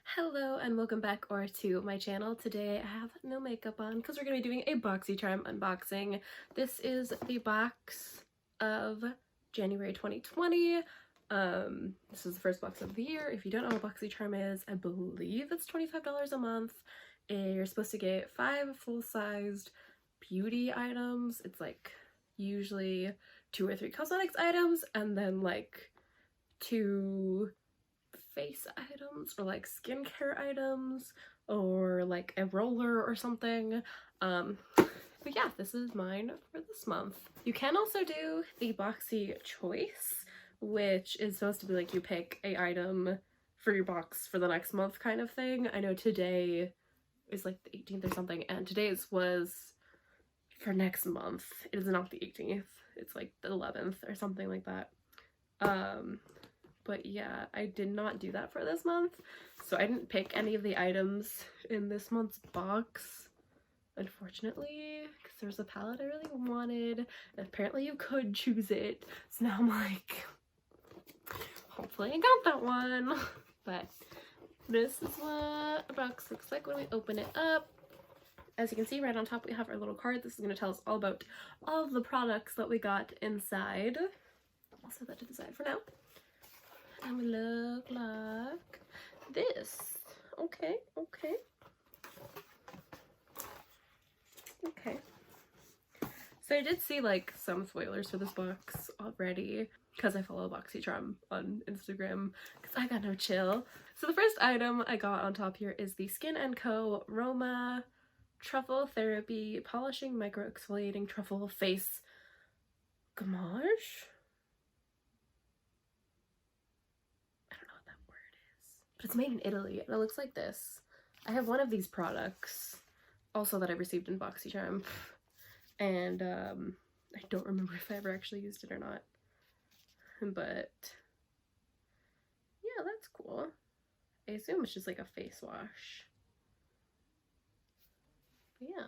Hello and welcome back to my channel. Today I have no makeup on because we're going to be doing a BoxyCharm unboxing. This is the box of January 2020. This is the first box of the year. If you don't know what BoxyCharm is, I believe it's $25 a month. You're supposed to get 5 full-sized beauty items. It's like usually 2 or 3 cosmetics items and then like 2 face items or like skincare items or like a roller or something. But yeah, this is mine for this month. You can also do the Boxy choice, which is supposed to be like you pick a item for your box for the next month kind of thing. I know today is like the 18th or something, and today's was for next month. It is not the 18th, it's like the 11th or something like that. But yeah, I did not do that for this month, so I didn't pick any of the items in this month's box, unfortunately, because there was a palette I really wanted, and apparently you could choose it, so now I'm like, hopefully I got that one. But this is what a box looks like when we open it up. As you can see, right on top we have our little card. This is going to tell us all about all of the products that we got inside. I'll set that to the side for now. And we look like this. Okay. So I did see like some spoilers for this box already because I follow BoxyCharm on Instagram because I got no chill. So the first item I got on top here is the Skin & Co. Roma Truffle Therapy Polishing Micro Exfoliating Truffle Face Gommage. But it's made in Italy and it looks like this. I have one of these products also that I received in BoxyCharm, and I don't remember if I ever actually used it or not, but yeah, that's cool. I assume it's just like a face wash, but yeah.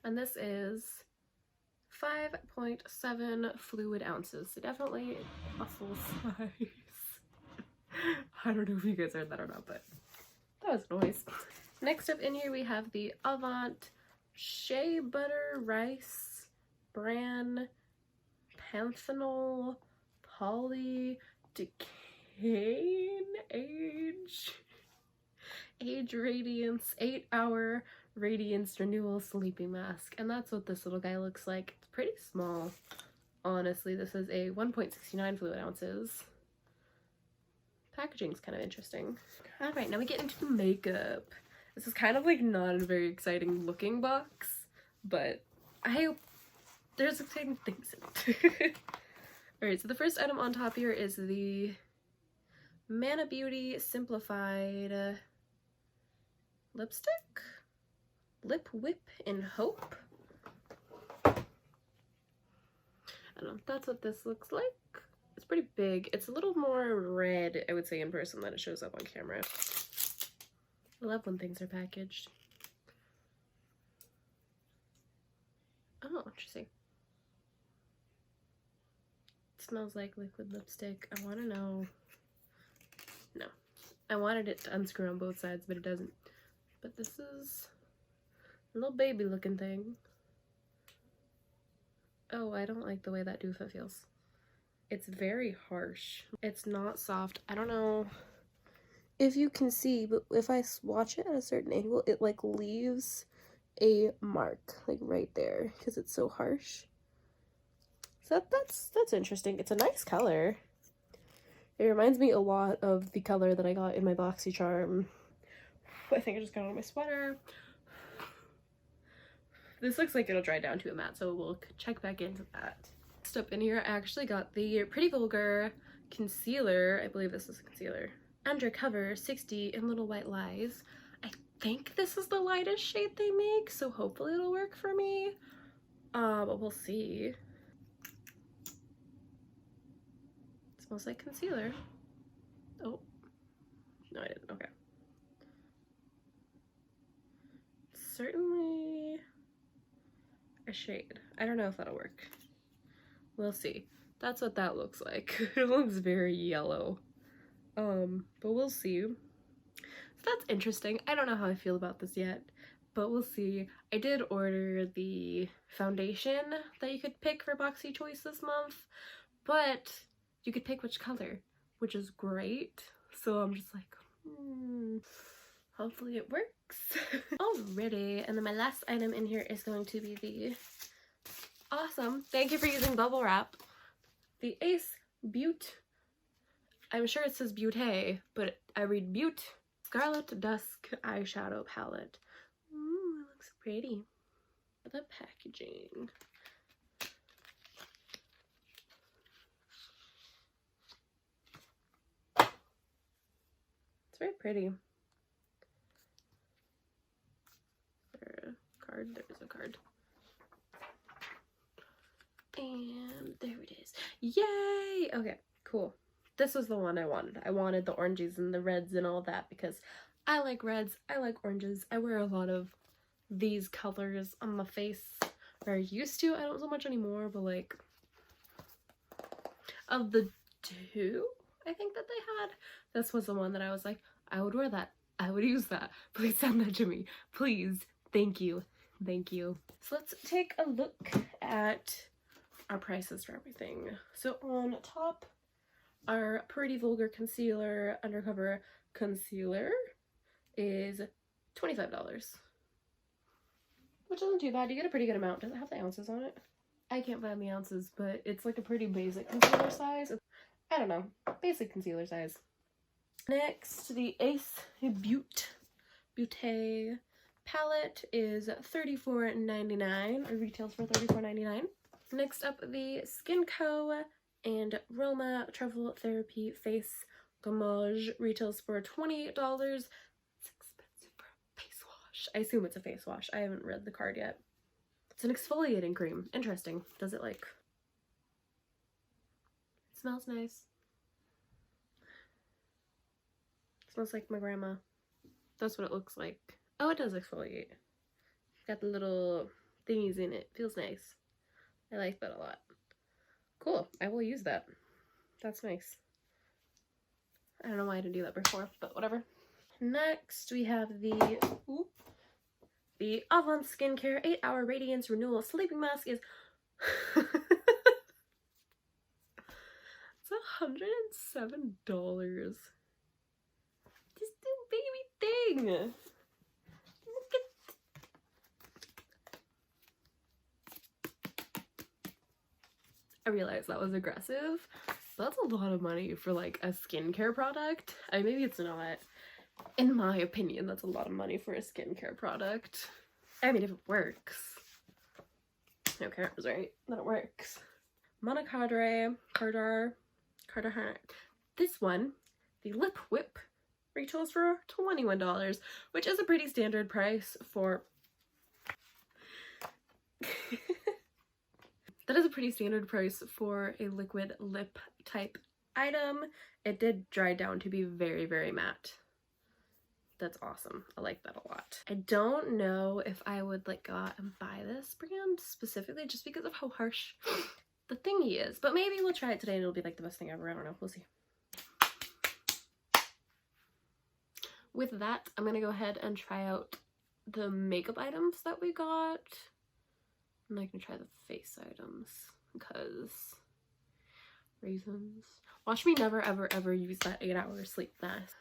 And this is 5.7 fluid ounces, so definitely a full size. I don't know if you guys heard that or not, but that was noise. Next up in here we have the Avant Shea Butter Rice Bran Panthenol Poly Decane Age Radiance 8-hour Radiance Renewal Sleeping Mask. And that's what this little guy looks like. It's pretty small, honestly. This is a 1.69 fluid ounces. Packaging's kind of interesting. Alright, now we get into the makeup. This is kind of like not a very exciting looking box, but I hope there's exciting things in it. Alright, so the first item on top here is the Mana Beauty Simplified Lipstick? Lip Whip in Hope. I don't know, that's what this looks like. It's pretty big. It's a little more red, I would say, in person than it shows up on camera. I love when things are packaged. Oh, interesting. It smells like liquid lipstick. I want to know. No. I wanted it to unscrew on both sides, but it doesn't. But this is a little baby looking thing. Oh, I don't like the way that doofah feels. It's very harsh. It's not soft. I don't know if you can see, but if I swatch it at a certain angle, it like leaves a mark like right there because it's so harsh. So that's interesting. It's a nice color. It reminds me a lot of the color that I got in my BoxyCharm. I think I just got on my sweater. This looks like it'll dry down to a matte, so we'll check back into that. Next up in here, I actually got the Pretty Vulgar concealer. I believe this is a concealer. Undercover 60 in Little White Lies. I think this is the lightest shade they make, so hopefully it'll work for me. But we'll see. It smells like concealer. Oh, no I didn't, okay. Certainly a shade. I don't know if that'll work. We'll see. That's what that looks like. It looks very yellow. But we'll see. that's interesting. I don't know how I feel about this yet, but we'll see. I did order the foundation that you could pick for Boxy Choice this month, but you could pick which color, which is great. So I'm just like, hopefully it works. Alrighty, and then my last item in here is going to be the awesome, thank you for using bubble wrap, the Ace Butte, I'm sure it says Butte, but I read Butte, Scarlet Dusk eyeshadow palette. It looks pretty. The packaging. It's very pretty. There's a card. There's a card. And there it is. Yay! Okay, cool. This was the one I wanted. I wanted the oranges and the reds and all that because I like reds, I like oranges. I wear a lot of these colors on my face, or I used to. I don't so much anymore, but like, of the two I think that they had, this was the one that I was like, I would wear that. I would use that. Please send that to me. Please. Thank you. Thank you. So let's take a look at our prices for everything. So on top, our Pretty Vulgar Concealer Undercover Concealer is $25. Which isn't too bad. You get a pretty good amount. Does it have the ounces on it? I can't find the ounces, but it's like a pretty basic concealer size. I don't know. Basic concealer size. Next, the Ace Butte palette is $34.99. It retails for $34.99. Next up, the Skin Co. and Roma Truffle Therapy Face Gommage retails for $28. It's expensive for a face wash. I assume it's a face wash. I haven't read the card yet. It's an exfoliating cream. Interesting. Does it like... It smells nice. It smells like my grandma. That's what it looks like. Oh, it does exfoliate. Got the little thingies in it. Feels nice. I like that a lot. Cool. I will use that. That's nice. I don't know why I didn't do that before, but whatever. Next, we have the Avon Skincare 8-Hour Radiance Renewal Sleeping Mask is it's $107. This little baby thing. Look at... I realized that was aggressive. That's a lot of money for like a skincare product. I mean, maybe it's not. In my opinion, that's a lot of money for a skincare product. I mean, if it works. No cares, right? Then it works. Monocardier, this one, the Lip Whip, retails for $21, which is a pretty standard price for... That is a pretty standard price for a liquid lip type item. It did dry down to be very, very matte. That's awesome. I like that a lot. I don't know if I would like go out and buy this brand specifically just because of how harsh the thingy is, but maybe we'll try it today and it'll be like the best thing ever. I don't know. We'll see. With that, I'm gonna go ahead and try out the makeup items that we got. I'm not gonna try the face items because reasons. Watch me never ever ever use that 8-hour sleep mask.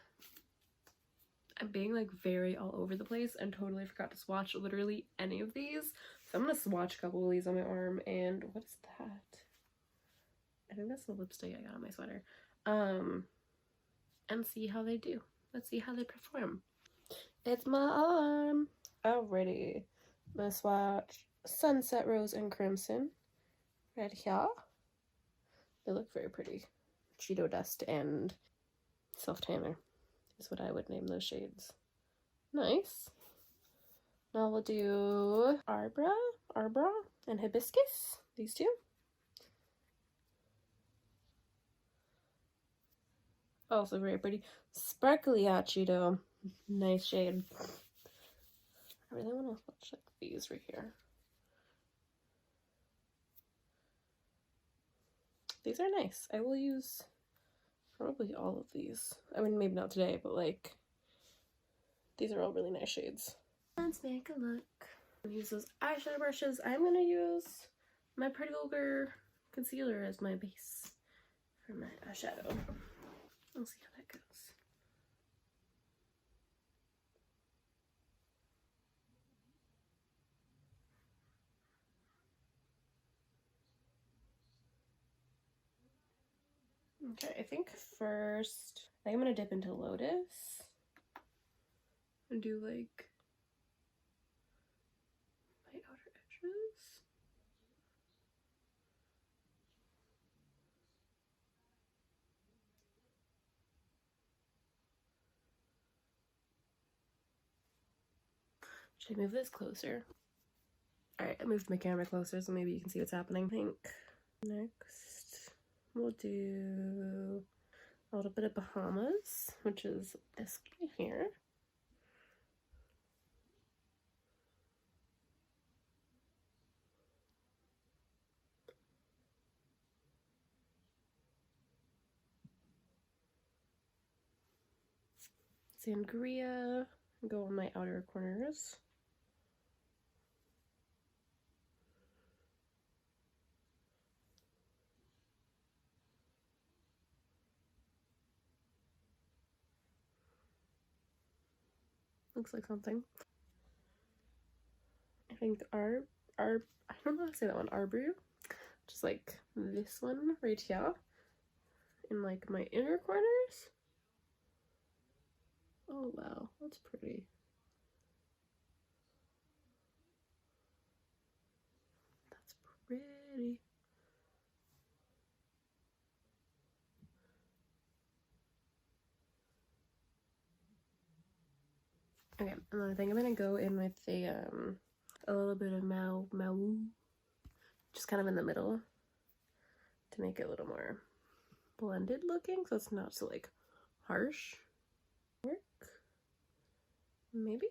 I'm being like very all over the place and totally forgot to swatch literally any of these. So I'm gonna swatch a couple of these on my arm. And what's that? I think that's the lipstick I got on my sweater. And see how they do. Let's see how they perform. It's my arm. Alrighty. I'm gonna swatch Sunset Rose and Crimson right here. They look very pretty. Cheeto Dust and Self Tanner is what I would name those shades. Nice. Now we'll do Arbra and Hibiscus. These two. Also very pretty. Sparkly Cheeto. Nice shade. I really want to swatch like these right here. These are nice. I will use probably all of these. I mean, maybe not today, but like These are all really nice shades. Let's make a look. I'm gonna use those eyeshadow brushes. I'm gonna use my Pretty Ogre concealer as my base for my eyeshadow. We'll see how that goes. Okay, I think first, I'm gonna dip into Lotus and do like my outer edges. Should I move this closer? Alright, I moved my camera closer so maybe you can see what's happening. I think next we'll do a little bit of Bahamas, which is this one here. Sangria, go on my outer corners. Looks like something. I think I don't know how to say that one, Arbor. Just like this one right here. In like my inner corners. Oh wow, that's pretty. That's pretty. Okay, and I think I'm gonna go in with a little bit of Mau, just kind of in the middle to make it a little more blended looking, so it's not so like harsh. Work, maybe.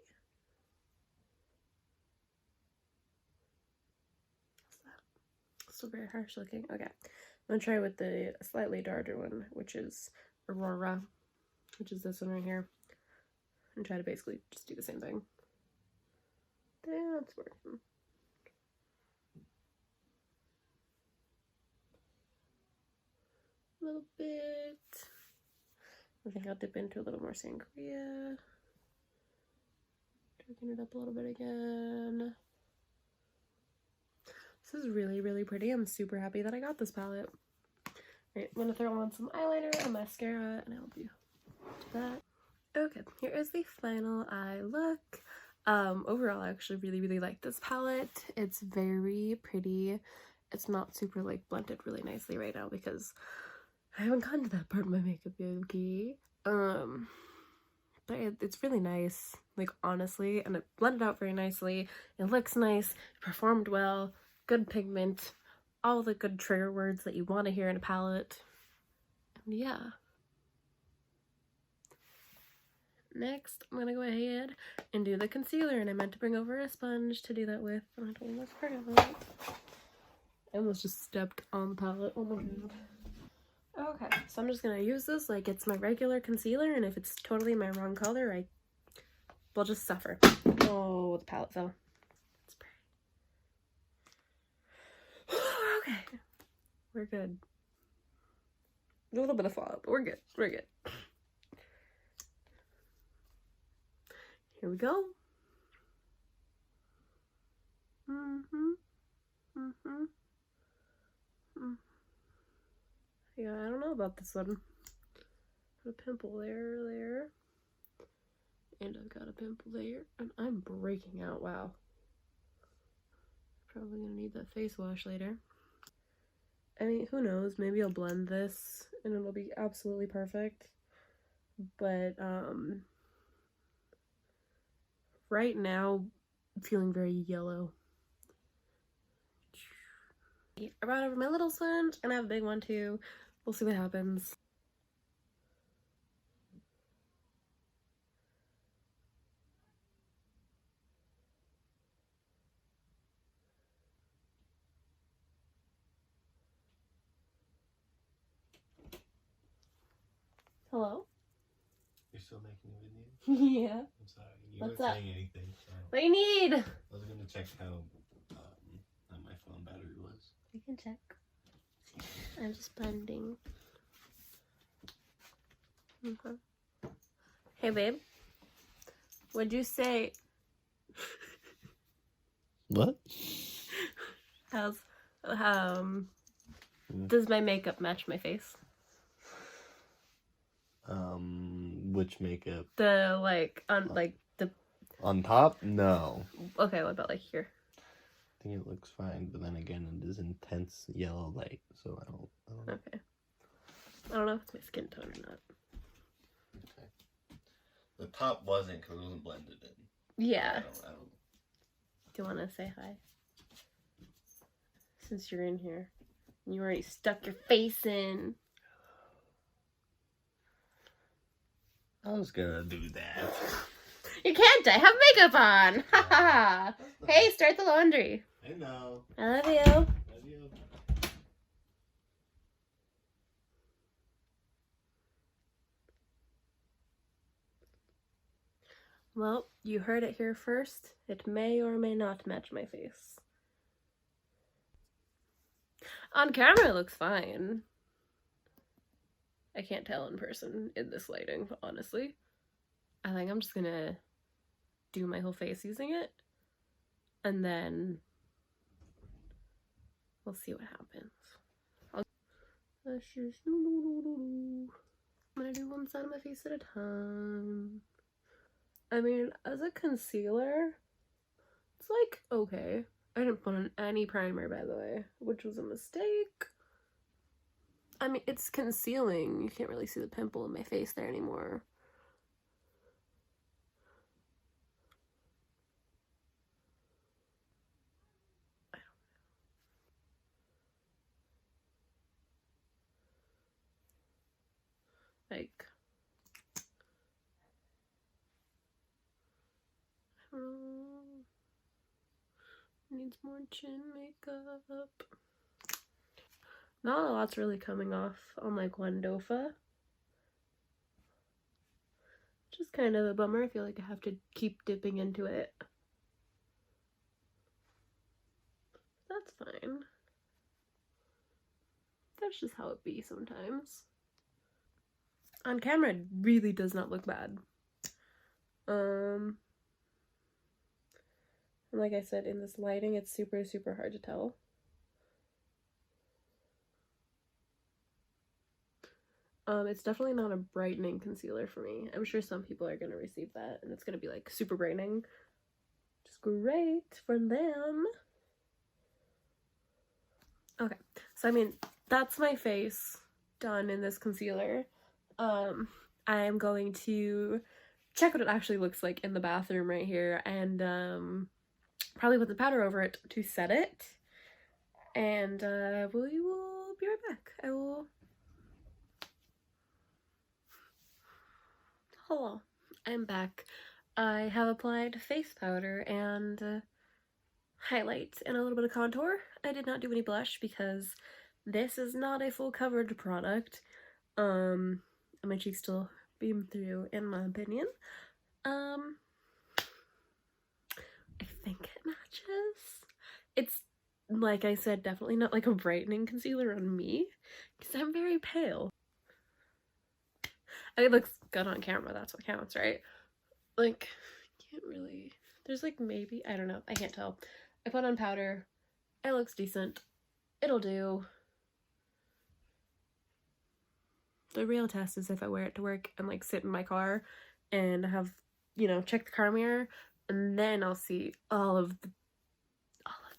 What's that? Still very harsh looking. Okay, I'm gonna try with the slightly darker one, which is Aurora, which is this one right here, and try to basically just do the same thing. That's working. A little bit. I think I'll dip into a little more sangria. Darken it up a little bit again. This is really, really pretty. I'm super happy that I got this palette. Right, I'm gonna throw on some eyeliner and mascara, and I'll do that. Okay, here is the final eye look. Overall, I actually really, really like this palette. It's very pretty. It's not super like blended really nicely right now because I haven't gotten to that part of my makeup yet, okay? But it's really nice, like honestly, and it blended out very nicely. It looks nice, it performed well, good pigment, all the good trigger words that you want to hear in a palette. And yeah. Next, I'm gonna go ahead and do the concealer, and I meant to bring over a sponge to do that with, and I totally forgot. I almost just stepped on the palette. Oh my god. Okay, so I'm just gonna use this like it's my regular concealer, and if it's totally my wrong color, I will just suffer. Oh, the palette fell. It's pretty. Okay, we're good. A little bit of fallout, but we're good. We're good. Here we go. Yeah, I don't know about this one. Got a pimple there, and I've got a pimple there, and I'm breaking out. Wow. Probably gonna need that face wash later. I mean, who knows? Maybe I'll blend this and it'll be absolutely perfect. But right now, I'm feeling very yellow. I brought over my little sponge, and I have a big one too. We'll see what happens. Hello? Yes, still making a video? Yeah. I'm sorry. You weren't saying anything. So. What do you need? I was gonna check how my phone battery was. You can check. I'm just blending. Hey, babe. What'd you say? What? Does my makeup match my face? Which makeup? On top? No. Okay, what about like here? I think it looks fine, but then again, it is intense yellow light, so I don't know. Okay. I don't know if it's my skin tone or not. Okay. The top wasn't because it wasn't blended in. Yeah. I don't. Do you want to say hi? Since you're in here. You already stuck your face in. I was gonna do that. You can't, I have makeup on! Haha! Hey, start the laundry. I know. I love you. Love you. Well, you heard it here first. It may or may not match my face. On camera, it looks fine. I can't tell in person in this lighting, honestly. I think I'm just gonna do my whole face using it, and then we'll see what happens. I'm gonna do one side of my face at a time. I mean, as a concealer, it's like, okay. I didn't put on any primer, by the way, which was a mistake. I mean, it's concealing. You can't really see the pimple in my face there anymore. I don't know. Like, I don't know. Needs more chin makeup. Not a lot's really coming off on like one dofa. Which is kind of a bummer. I feel like I have to keep dipping into it. That's fine. That's just how it be sometimes. On camera, it really does not look bad. And like I said, in this lighting, it's super, super hard to tell. It's definitely not a brightening concealer for me. I'm sure some people are going to receive that, and it's going to be, like, super brightening. Which is great for them. Okay, so, I mean, that's my face done in this concealer. I am going to check what it actually looks like in the bathroom right here, and, probably put the powder over it to set it, and we will be right back. Hello, I'm back. I have applied face powder and highlight and a little bit of contour. I did not do any blush because this is not a full coverage product. And my cheeks still beam through, in my opinion. I think it matches. It's, like I said, definitely not like a brightening concealer on me, because I'm very pale. I mean, it looks good on camera, that's what counts, right? Like, can't really, there's like maybe, I don't know, I can't tell. I put on powder, it looks decent, it'll do. The real test is if I wear it to work and like sit in my car and have, you know, check the car mirror, and then I'll see all of the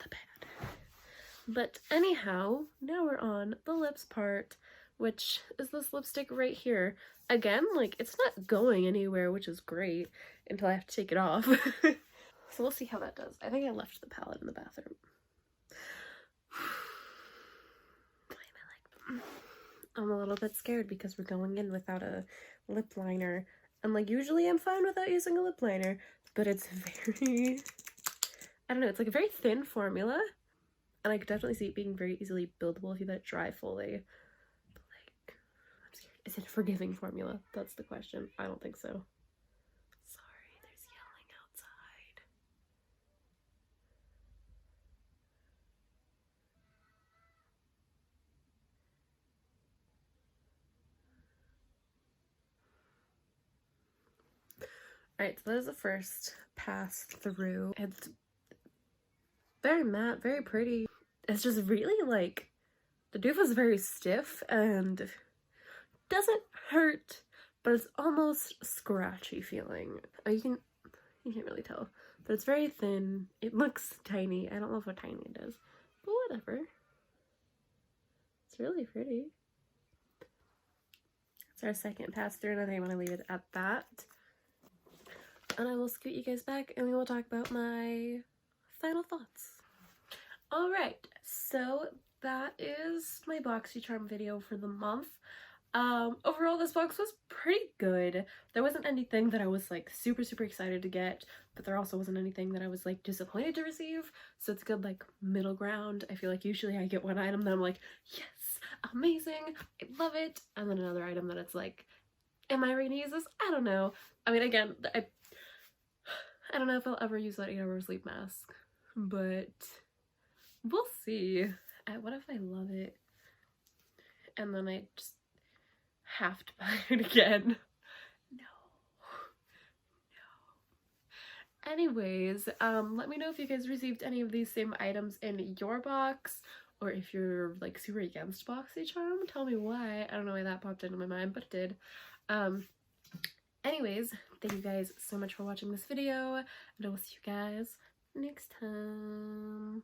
bad. But anyhow, now we're on the lips part, which is this lipstick right here. Again, like, it's not going anywhere, which is great, until I have to take it off. So we'll see how that does. I think I left the palette in the bathroom. I'm a little bit scared because we're going in without a lip liner. And like, usually I'm fine without using a lip liner, but it's very, I don't know, it's like a very thin formula. And I could definitely see it being very easily buildable if you let it dry fully. But like, I'm scared Is it a forgiving formula? That's the question. I don't think so. Sorry, there's yelling outside. Alright, so that is the first pass through. It's very matte, very pretty. It's just really like, the doof is very stiff and doesn't hurt, but it's almost scratchy feeling. Oh, you can't really tell, but it's very thin. It looks tiny. I don't know how tiny it is, but whatever. It's really pretty. It's our second pass through, and I think I'm gonna leave it at that. And I will scoot you guys back and we will talk about my final thoughts. Alright, so that is my BoxyCharm video for the month. Overall, this box was pretty good. There wasn't anything that I was like super excited to get, but there also wasn't anything that I was like disappointed to receive, so it's good like middle ground. I feel like usually I get one item that I'm like, yes, amazing, I love it, and then another item that it's like, am I ready to use this? I don't know. I mean, again, I don't know if I'll ever use that 8-hour sleep mask, but we'll see. What if I love it and then I just have to buy it again? No. Anyways, let me know if you guys received any of these same items in your box, or if you're like super against BoxyCharm. Tell me why. I don't know why that popped into my mind, but it did. Anyways, thank you guys so much for watching this video, and I will see you guys next time.